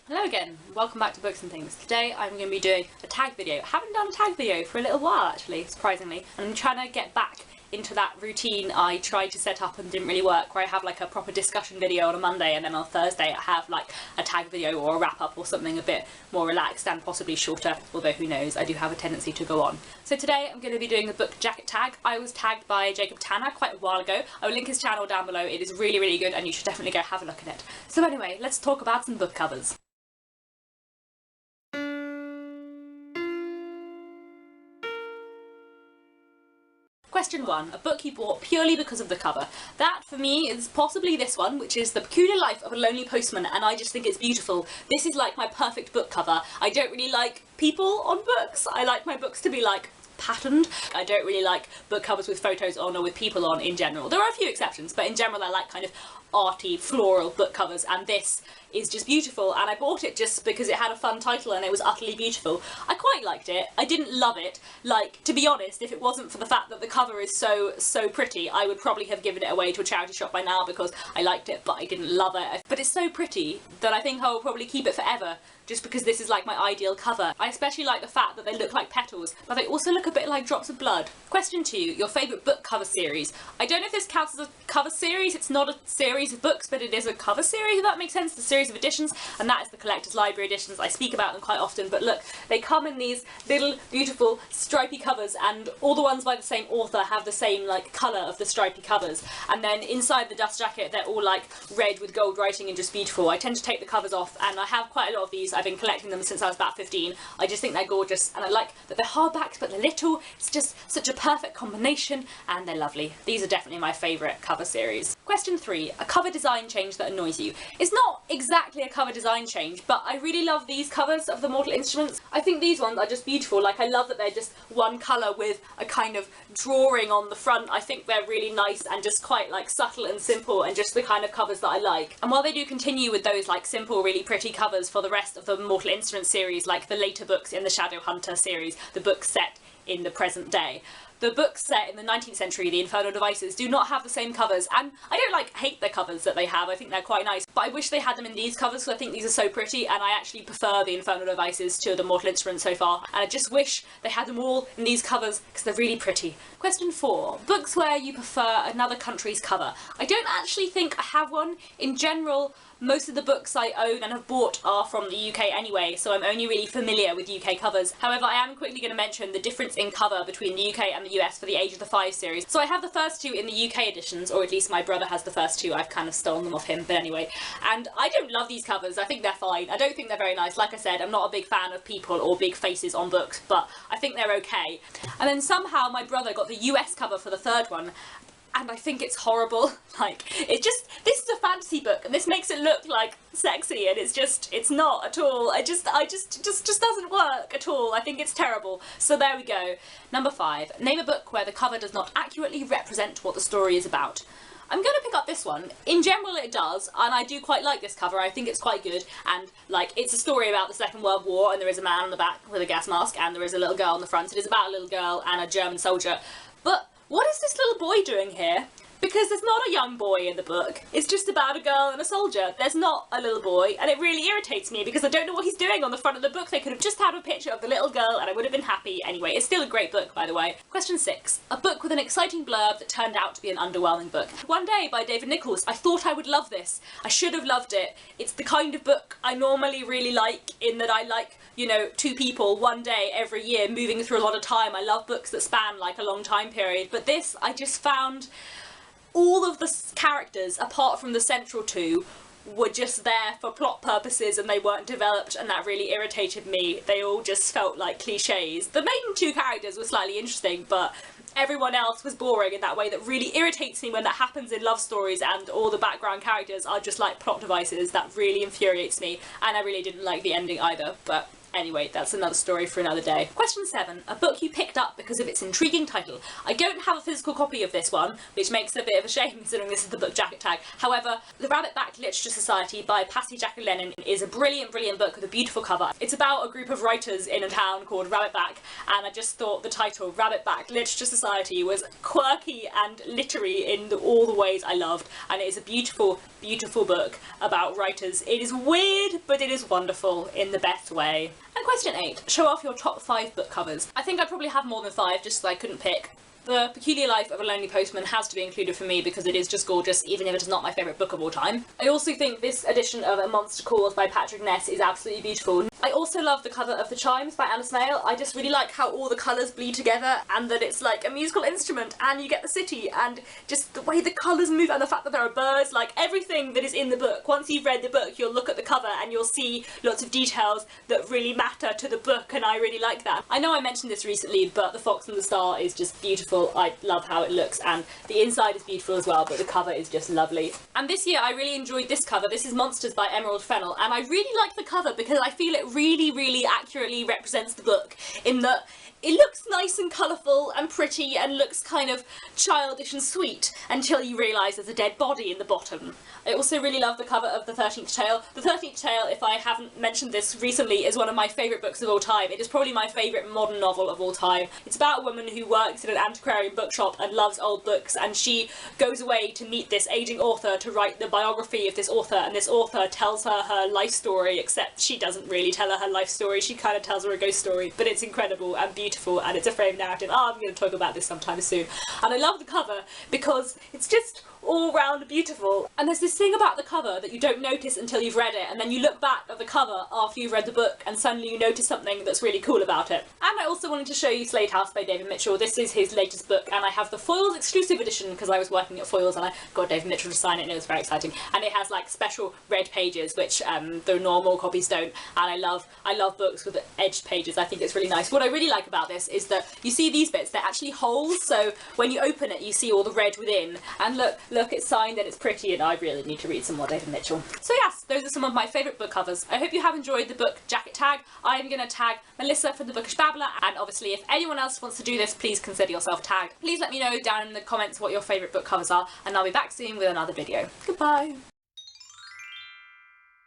Hello again, welcome back to Books and Things. Today I'm going to be doing a tag video. I haven't done a tag video for a little while actually, surprisingly. And I'm trying to get back into that routine I tried to set up and didn't really work, where I have like a proper discussion video on a Monday and then on Thursday I have like a tag video or a wrap up or something a bit more relaxed and possibly shorter, although who knows, I do have a tendency to go on. So today I'm going to be doing the book jacket tag. I was tagged by Jacob Tanner quite a while ago. I will link his channel down below. It is really, really good and you should definitely go have a look at it. So anyway, let's talk about some book covers. Question 1. A book you bought purely because of the cover. That, for me, is possibly this one, which is The Peculiar Life of a Lonely Postman, and I just think it's beautiful. This is like my perfect book cover. I don't really like people on books. I like my books to be like patterned. I don't really like book covers with photos on or with people on in general. There are a few exceptions, but in general I like kind of arty, floral book covers, and this is just beautiful, and I bought it just because it had a fun title and it was utterly beautiful. I quite liked it. I didn't love it. Like, to be honest, if it wasn't for the fact that the cover is so pretty, I would probably have given it away to a charity shop by now because I liked it, but I didn't love it. But it's so pretty that I think I will probably keep it forever, just because this is like my ideal cover. I especially like the fact that they look like petals, but they also look a bit like drops of blood. Question 2, your favourite book cover series. I don't know if this counts as a cover series. It's not a series of books, but it is a cover series, if that makes sense. The series of editions, and that is the Collector's Library editions. I speak about them quite often, but look, they come in these little beautiful stripy covers, and all the ones by the same author have the same like colour of the stripy covers, and then inside the dust jacket they're all like red with gold writing and just beautiful. I tend to take the covers off, and I have quite a lot of these. I've been collecting them since I was about 15. I just think they're gorgeous, and I like that they're hardbacks but they're little. It's just such a perfect combination, and they're lovely. These are definitely my favourite cover series. Question 3, a cover design change that annoys you. It's not exactly a cover design change, but I really love these covers of the Mortal Instruments. I think these ones are just beautiful. Like, I love that they're just one colour with a kind of drawing on the front. I think they're really nice and just quite like subtle and simple, and just the kind of covers that I like. And while they do continue with those like simple, really pretty covers for the rest of the Mortal Instruments series, like the later books in the Shadowhunter series, the books set in the present day, the books set in the 19th century, the Infernal Devices, do not have the same covers, and I don't like hate the covers that they have. I think they're quite nice, but I wish they had them in these covers because I think these are so pretty, and I actually prefer the Infernal Devices to the Mortal Instruments so far, and I just wish they had them all in these covers because they're really pretty. Question 4, books where you prefer another country's cover. I don't actually think I have one. In general, most of the books I own and have bought are from the UK anyway, so I'm only really familiar with UK covers. However, I am quickly going to mention the difference in cover between the UK and the US for the Age of the Five series. So I have the first two in the UK editions, or at least my brother has the first two. I've kind of stolen them off him, but anyway. And I don't love these covers. I think they're fine. I don't think they're very nice. Like I said, I'm not a big fan of people or big faces on books, but I think they're okay. And then somehow my brother got the US cover for the third one, and I think it's horrible. Like, it's just, this is a fantasy book, and this makes it look like sexy, and it's not at all. It just doesn't work at all. I think it's terrible. So there we go. Number 5, name a book where the cover does not accurately represent what the story is about. I'm going to pick up this one. In general it does, and I do quite like this cover. I think it's quite good, and like, it's a story about the Second World War, and there is a man on the back with a gas mask, and there is a little girl on the front. It is about a little girl and a German soldier. But what is this little boy doing here? Because there's not a young boy in the book. It's just about a girl and a soldier. There's not a little boy, and it really irritates me because I don't know what he's doing on the front of the book. They could have just had a picture of the little girl and I would have been happy. Anyway, it's still a great book, by the way. Question 6, a book with an exciting blurb that turned out to be an underwhelming book. One Day by David Nichols. I thought I would love this. I should have loved it. It's the kind of book I normally really like, in that I like, you know, two people one day every year moving through a lot of time. I love books that span like a long time period, but this, I just found all of the characters, apart from the central two, were just there for plot purposes and they weren't developed, and that really irritated me. They all just felt like cliches. The main two characters were slightly interesting, but everyone else was boring in that way that really irritates me when that happens in love stories and all the background characters are just like plot devices. That really infuriates me, and I really didn't like the ending either, but Anyway, that's another story for another day. Question 7. A book you picked up because of its intriguing title. I don't have a physical copy of this one, which makes it a bit of a shame considering this is the book jacket tag. However, The Rabbit-Backed Literature Society by Patty Jackie-Lennon is a brilliant, brilliant book with a beautiful cover. It's about a group of writers in a town called Rabbit-Back, and I just thought the title, Rabbit-Backed Literature Society, was quirky and literary in all the ways I loved, and it is a beautiful, beautiful book about writers. It is weird, but it is wonderful in the best way. And question 8. Show off your top 5 book covers. I think I probably have more than 5, just so I couldn't pick. The Peculiar Life of a Lonely Postman has to be included for me because it is just gorgeous, even if it is not my favourite book of all time. I also think this edition of A Monster Calls by Patrick Ness is absolutely beautiful. I also love the cover of The Chimes by Anna Smale. I just really like how all the colours bleed together and that it's like a musical instrument and you get the city and just the way the colours move and the fact that there are birds, like everything that is in the book. Once you've read the book, you'll look at the cover and you'll see lots of details that really matter to the book, and I really like that. I know I mentioned this recently, but The Fox and the Star is just beautiful. I love how it looks, and the inside is beautiful as well, but the cover is just lovely. And this year I really enjoyed this cover. This is Monsters by Emerald Fennell, and I really like the cover because I feel it really, really accurately represents the book in that it looks nice and colourful and pretty and looks kind of childish and sweet until you realise there's a dead body in the bottom. I also really love the cover of The 13th Tale. The 13th Tale, if I haven't mentioned this recently, is one of my favourite books of all time. It is probably my favourite modern novel of all time. It's about a woman who works in an antiquarian bookshop and loves old books, and she goes away to meet this ageing author to write the biography of this author, and this author tells her her life story, except she doesn't really tell her life story, she kind of tells her a ghost story, but it's incredible and beautiful and it's a frame narrative. I'm going to talk about this sometime soon. And I love the cover because it's just all round beautiful, and there's this thing about the cover that you don't notice until you've read it, and then you look back at the cover after you've read the book and suddenly you notice something that's really cool about it. And I also wanted to show you Slade House by David Mitchell. This is his latest book, and I have the Foyles exclusive edition because I was working at Foyles and I got David Mitchell to sign it and it was very exciting, and it has like special red pages which the normal copies don't, and I love books with edged pages. I think it's really nice. What I really like about this is that you see these bits, they're actually holes, so when you open it you see all the red within, and look, it's signed and it's pretty, and I really need to read some more David Mitchell. So yes, those are some of my favourite book covers. I hope you have enjoyed the book jacket tag. I'm going to tag Melissa from The Bookish Babbler, and obviously if anyone else wants to do this, please consider yourself tagged. Please let me know down in the comments what your favourite book covers are, and I'll be back soon with another video. Goodbye!